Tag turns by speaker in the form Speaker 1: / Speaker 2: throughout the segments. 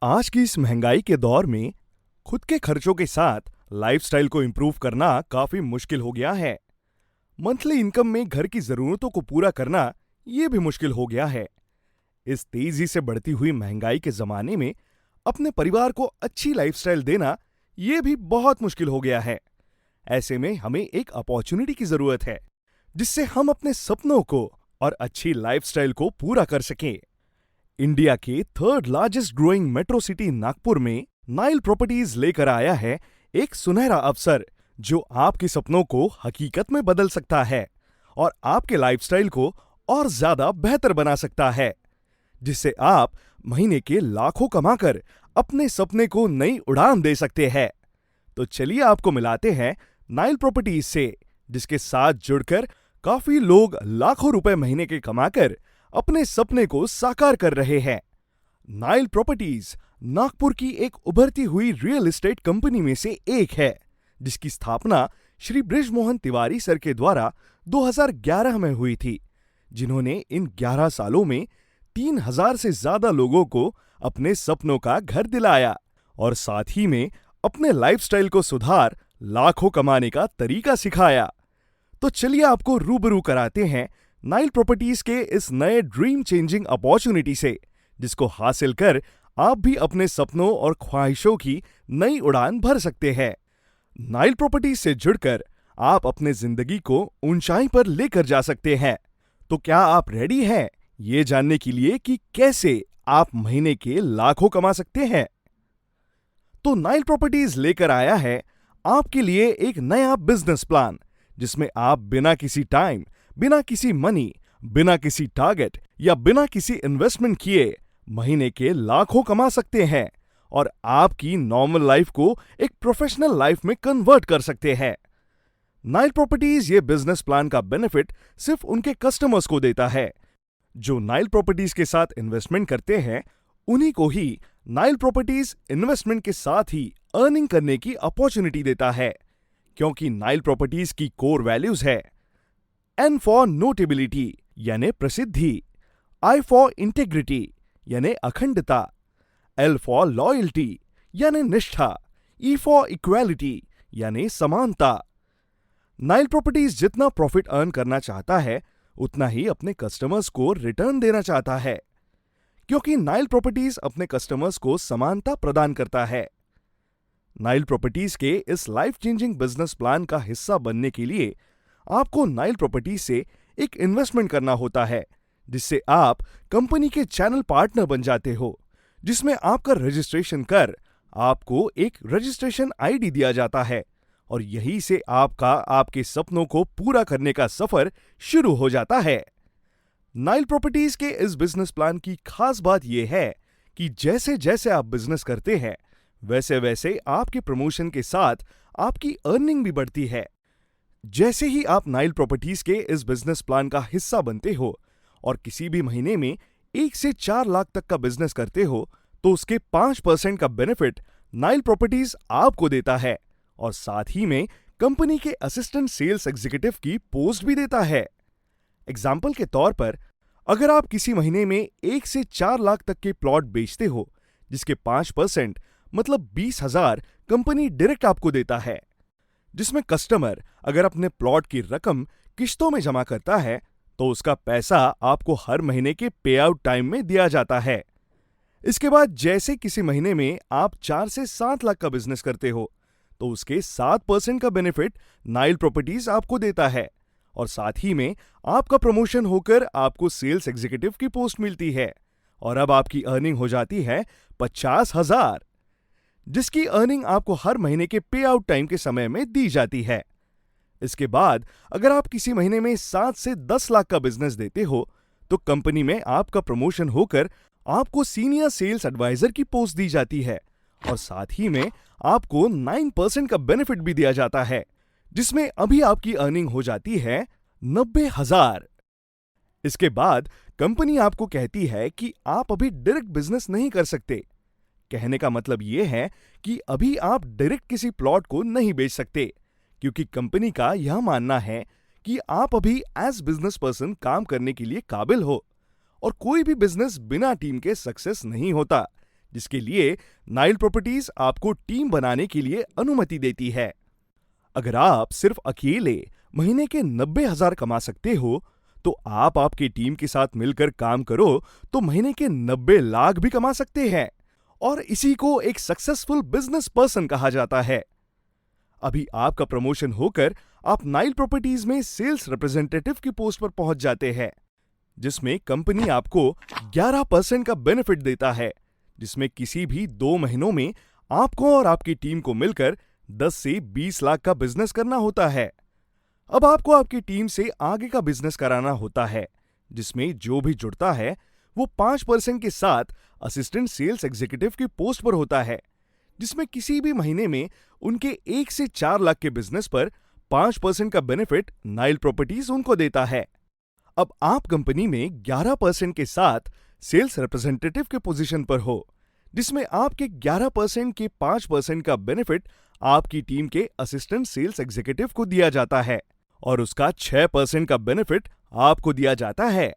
Speaker 1: आज की इस महंगाई के दौर में खुद के खर्चों के साथ लाइफस्टाइल को इम्प्रूव करना काफी मुश्किल हो गया है। मंथली इनकम में घर की जरूरतों को पूरा करना ये भी मुश्किल हो गया है। इस तेजी से बढ़ती हुई महंगाई के जमाने में अपने परिवार को अच्छी लाइफस्टाइल देना ये भी बहुत मुश्किल हो गया है। ऐसे में हमें एक अपॉर्चुनिटी की जरूरत है जिससे हम अपने सपनों को और अच्छी लाइफस्टाइल को पूरा कर सकें। इंडिया के third largest growing metro city Nagpur में नाइल प्रॉपर्टीज लेकर आया है एक सुनहरा अवसर जो आपके सपनों को हकीकत में बदल सकता है और आपके लाइफस्टाइल को और ज्यादा बेहतर बना सकता है, जिससे आप महीने के लाखों कमाकर अपने सपने को नई उड़ान दे सकते हैं। तो चलिए आपको मिलाते हैं नाइल प्रॉपर्टीज से, जिसके साथ जुड़कर काफी लोग लाखों रुपए महीने के कमाकर अपने सपने को साकार कर रहे हैं। नाइल प्रॉपर्टीज नागपुर की एक उभरती हुई रियल एस्टेट कंपनी में से एक है, जिसकी स्थापना श्री बृजमोहन तिवारी सर के द्वारा 2011 में हुई थी, जिन्होंने इन 11 सालों में 3000 से ज्यादा लोगों को अपने सपनों का घर दिलाया और साथ ही में अपने लाइफस्टाइल को सुधार लाखों कमाने का तरीका सिखाया। तो चलिए आपको रूबरू कराते हैं नाइल प्रॉपर्टीज के इस नए ड्रीम चेंजिंग अपॉर्चुनिटी से, जिसको हासिल कर आप भी अपने सपनों और ख्वाहिशों की नई उड़ान भर सकते हैं। नाइल प्रॉपर्टीज से जुड़कर आप अपने जिंदगी को ऊंचाई पर लेकर जा सकते हैं। तो क्या आप रेडी हैं ये जानने के लिए कि कैसे आप महीने के लाखों कमा सकते हैं? तो नाइल प्रॉपर्टीज लेकर आया है आपके लिए एक नया बिजनेस प्लान, जिसमें आप बिना किसी टाइम, बिना किसी मनी, बिना किसी टारगेट या बिना किसी इन्वेस्टमेंट किए महीने के लाखों कमा सकते हैं और आपकी नॉर्मल लाइफ को एक प्रोफेशनल लाइफ में कन्वर्ट कर सकते हैं। नाइल प्रॉपर्टीज ये बिजनेस प्लान का बेनिफिट सिर्फ उनके कस्टमर्स को देता है। जो नाइल प्रॉपर्टीज के साथ इन्वेस्टमेंट करते हैं उन्हीं को ही नाइल प्रॉपर्टीज इन्वेस्टमेंट के साथ ही अर्निंग करने की अपॉर्चुनिटी देता है, क्योंकि नाइल प्रॉपर्टीज की कोर वैल्यूज है N फॉर नोटेबिलिटी यानी प्रसिद्धि, I फॉर इंटेग्रिटी यानी अखंडता, L फॉर लॉयल्टी यानी निष्ठा, E फॉर इक्वालिटी यानी समानता। नाइल प्रॉपर्टीज जितना प्रॉफिट अर्न करना चाहता है उतना ही अपने कस्टमर्स को रिटर्न देना चाहता है, क्योंकि नाइल प्रॉपर्टीज अपने कस्टमर्स को समानता प्रदान करता है। नाइल प्रॉपर्टीज के इस लाइफ चेंजिंग बिजनेस प्लान का हिस्सा बनने के लिए आपको नाइल प्रॉपर्टीज से एक इन्वेस्टमेंट करना होता है, जिससे आप कंपनी के चैनल पार्टनर बन जाते हो, जिसमें आपका रजिस्ट्रेशन कर आपको एक रजिस्ट्रेशन आईडी दिया जाता है और यहीं से आपका आपके सपनों को पूरा करने का सफर शुरू हो जाता है। नाइल प्रॉपर्टीज के इस बिजनेस प्लान की खास बात यह है कि जैसे जैसे आप बिजनेस करते हैं वैसे वैसे आपके प्रमोशन के साथ आपकी अर्निंग भी बढ़ती है। जैसे ही आप नाइल प्रॉपर्टीज के इस बिजनेस प्लान का हिस्सा बनते हो और किसी भी महीने में 1 से 4 लाख तक का बिजनेस करते हो तो उसके 5% का बेनिफिट नाइल प्रॉपर्टीज आपको देता है और साथ ही में कंपनी के असिस्टेंट सेल्स एग्जीक्यूटिव की पोस्ट भी देता है। एग्जाम्पल के तौर पर, अगर आप किसी महीने में 1 से 4 लाख तक के प्लॉट बेचते हो, जिसके 5% मतलब 20,000 कंपनी डायरेक्ट आपको देता है, जिसमें कस्टमर अगर अपने प्लॉट की रकम किश्तों में जमा करता है तो उसका पैसा आपको हर महीने के पे आउट टाइम में दिया जाता है। इसके बाद जैसे किसी महीने में आप 4 से 7 लाख का बिजनेस करते हो तो उसके 7% का बेनिफिट नाइल प्रॉपर्टीज आपको देता है और साथ ही में आपका प्रमोशन होकर आपको सेल्स एग्जीक्यूटिव की पोस्ट मिलती है और अब आपकी अर्निंग हो जाती है 50,000, जिसकी अर्निंग आपको हर महीने के पे आउट टाइम के समय में दी जाती है। इसके बाद अगर आप किसी महीने में 7 से 10 लाख का बिजनेस देते हो तो कंपनी में आपका प्रमोशन होकर आपको सीनियर सेल्स एडवाइजर की पोस्ट दी जाती है और साथ ही में आपको 9% का बेनिफिट भी दिया जाता है, जिसमें अभी आपकी अर्निंग हो जाती है 90,000। इसके बाद कंपनी आपको कहती है कि आप अभी डायरेक्ट बिजनेस नहीं कर सकते। कहने का मतलब यह है कि अभी आप डायरेक्ट किसी प्लॉट को नहीं बेच सकते, क्योंकि कंपनी का यह मानना है कि आप अभी एज बिजनेस पर्सन काम करने के लिए काबिल हो और कोई भी बिजनेस बिना टीम के सक्सेस नहीं होता, जिसके लिए नाइल प्रॉपर्टीज आपको टीम बनाने के लिए अनुमति देती है। अगर आप सिर्फ अकेले महीने के 90,000 कमा सकते हो, तो आप आपकी टीम के साथ मिलकर काम करो तो महीने के 90 लाख भी कमा सकते हैं, और इसी को एक सक्सेसफुल बिजनेस पर्सन कहा जाता है। अभी आपका प्रमोशन होकर आप नाइल प्रॉपर्टीज में सेल्स रिप्रेजेंटेटिव की पोस्ट पर पहुंच जाते हैं, जिसमें कंपनी आपको 11% का बेनिफिट देता है, जिसमें किसी भी 2 महीनों में आपको और आपकी टीम को मिलकर 10 से 20 लाख का बिजनेस करना होता है। अब आपको आपकी टीम से आगे का बिजनेस कराना होता है, जिसमें जो भी जुड़ता है वो 5% के साथ असिस्टेंट सेल्स एग्जीक्यूटिव की पोस्ट पर होता है, जिसमें किसी भी महीने में उनके 1 से 4 लाख के बिजनेस पर 5% का बेनिफिट नाइल प्रॉपर्टीज उनको देता है। अब आप कंपनी में 11% के साथ सेल्स रिप्रेजेंटेटिव के पोजीशन पर हो, जिसमें आपके 11% के 5% का बेनिफिट आपकी टीम के असिस्टेंट सेल्स एग्जीक्यूटिव को दिया जाता है, और उसका 6% का बेनिफिट आपको दिया जाता है।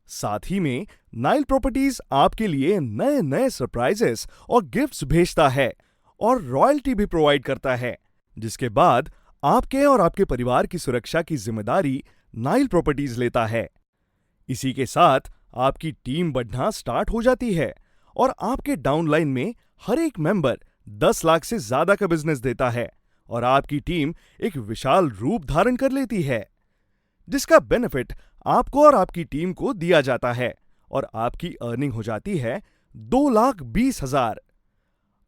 Speaker 1: साथ ही में नाइल प्रॉपर्टीज आपके लिए नए नए सरप्राइजेस और गिफ्ट्स भेजता है और रॉयल्टी भी प्रोवाइड करता है, जिसके बाद आपके और आपके परिवार की सुरक्षा की जिम्मेदारी नाइल प्रॉपर्टीज लेता है। इसी के साथ आपकी टीम बढ़ना स्टार्ट हो जाती है और आपके डाउनलाइन में हर एक मेंबर 10 लाख से ज्यादा का बिजनेस देता है, और आपकी टीम एक विशाल रूप धारण कर लेती है, जिसका बेनिफिट आपको और आपकी टीम को दिया जाता है, और आपकी अर्निंग हो जाती है 2,20,000।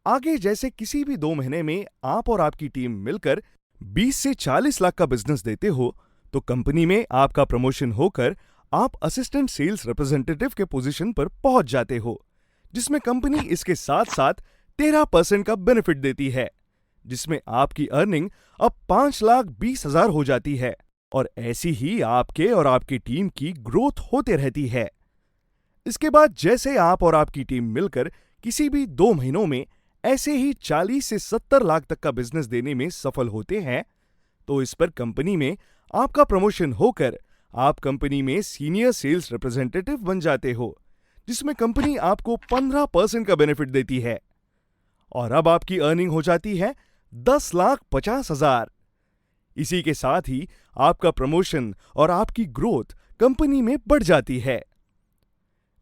Speaker 1: आगे जैसे किसी भी 2 महीने में आप और आपकी टीम मिलकर 20 से 40 लाख का बिजनेस देते हो, तो कंपनी में आपका प्रमोशन होकर आप असिस्टेंट सेल्स रिप्रेजेंटेटिव के पोजीशन पर पहुंच जाते हो, जिसमें कंपनी इसके साथ साथ 13% का बेनिफिट देती है, जिसमें आपकी अर्निंग अब 5,20,000 हो जाती है, और ऐसी ही आपके और आपकी टीम की ग्रोथ होते रहती है। इसके बाद जैसे आप और आपकी टीम मिलकर किसी भी 2 महीनों में ऐसे ही 40 से 70 लाख तक का बिजनेस देने में सफल होते हैं, तो इस पर कंपनी में आपका प्रमोशन होकर आप कंपनी में सीनियर सेल्स रिप्रेजेंटेटिव बन जाते हो, जिसमें कंपनी आपको 15% का बेनिफिट देती है, और अब आपकी अर्निंग हो जाती है 10,50,000। इसी के साथ ही आपका प्रमोशन और आपकी ग्रोथ कंपनी में बढ़ जाती है।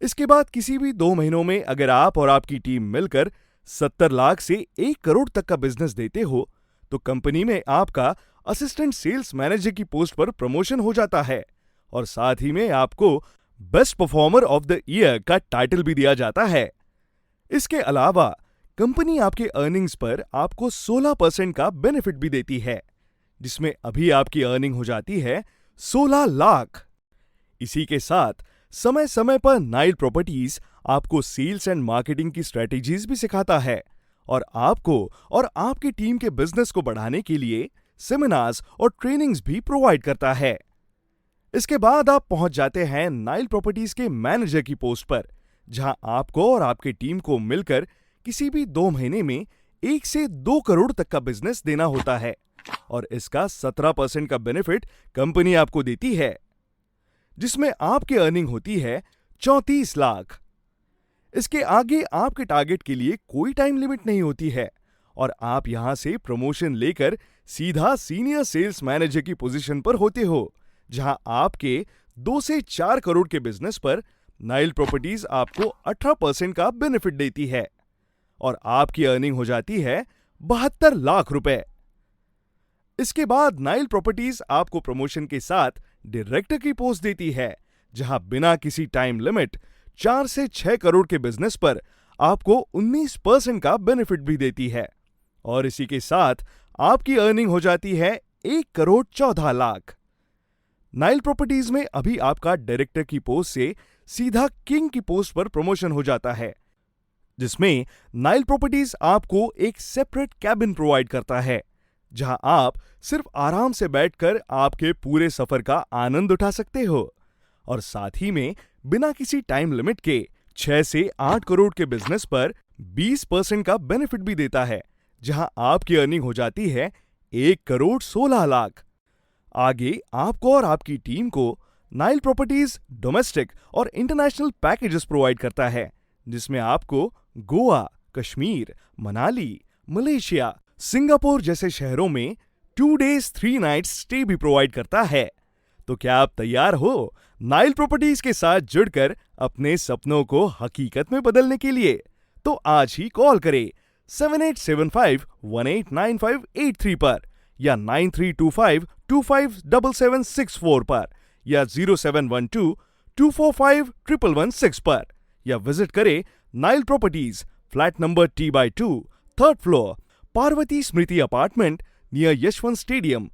Speaker 1: इसके बाद किसी भी 2 महीनों में अगर आप और आपकी टीम मिलकर 70 लाख से 1 करोड़ तक का बिजनेस देते हो, तो कंपनी में आपका असिस्टेंट सेल्स मैनेजर की पोस्ट पर प्रमोशन हो जाता है, और साथ ही में आपको best performer of the year का टाइटल भी दिया जाता है। इसके अलावा कंपनी आपके अर्निंग्स पर आपको 16% का बेनिफिट भी देती है, जिसमें अभी आपकी अर्निंग हो जाती है 16 लाख। इसी के साथ समय समय पर नाइल प्रॉपर्टीज आपको सेल्स एंड मार्केटिंग की स्ट्रेटेजीज भी सिखाता है, और आपको और आपकी टीम के बिजनेस को बढ़ाने के लिए सेमिनार्स और ट्रेनिंग्स भी प्रोवाइड करता है। इसके बाद आप पहुंच जाते हैं नाइल प्रॉपर्टीज के मैनेजर की पोस्ट पर, जहां आपको और आपकी टीम को मिलकर किसी भी 2 महीने में 1 से 2 करोड़ तक का बिजनेस देना होता है, और इसका 17% का बेनिफिट कंपनी आपको देती है, जिसमें आपकी अर्निंग होती है 34 लाख। इसके आगे आपके टारगेट के लिए कोई टाइम लिमिट नहीं होती है, और आप यहां से प्रमोशन लेकर सीधा सीनियर सेल्स मैनेजर की पोजीशन पर होते हो, जहां आपके 2 से 4 करोड़ के बिजनेस पर नाइल प्रॉपर्टीज आपको 18% का बेनिफिट देती है, और आपकी अर्निंग हो जाती है 72 लाख रुपए। इसके बाद नाइल प्रॉपर्टीज आपको प्रमोशन के साथ डायरेक्टर की पोस्ट देती है, जहां बिना किसी टाइम लिमिट 4 से 6 करोड़ के बिजनेस पर आपको 19% का बेनिफिट भी देती है, और इसी के साथ आपकी अर्निंग हो जाती है 1 करोड़ 14 लाख। नाइल प्रॉपर्टीज में अभी आपका डायरेक्टर की पोस्ट से सीधा किंग की पोस्ट पर प्रमोशन हो जाता है, जिसमें नाइल प्रॉपर्टीज आपको एक सेपरेट कैबिन प्रोवाइड करता है, जहां आप सिर्फ आराम से बैठकर आपके पूरे सफर का आनंद उठा सकते हो, और साथ ही में बिना किसी टाइम लिमिट के 6 से 8 करोड़ के बिजनेस पर 20% का बेनिफिट भी देता है, जहां आपकी अर्निंग हो जाती है 1 करोड़ 16 लाख। आगे आपको और आपकी टीम को नाइल प्रॉपर्टीज डोमेस्टिक और इंटरनेशनल पैकेजेस प्रोवाइड करता है, जिसमें आपको गोवा, कश्मीर, मनाली, मलेशिया, सिंगापुर जैसे शहरों में 2 डेज 3 नाइट्स स्टे भी प्रोवाइड करता है। तो क्या आप तैयार हो नाइल प्रॉपर्टीज के साथ जुड़कर अपने सपनों को हकीकत में बदलने के लिए? तो आज ही कॉल करें 7875189583 पर या 9325257764 पर या 0712245116 पर या विजिट करें Nile properties, flat number T/2, 3rd floor, Parvati Smriti apartment near Yashwant stadium,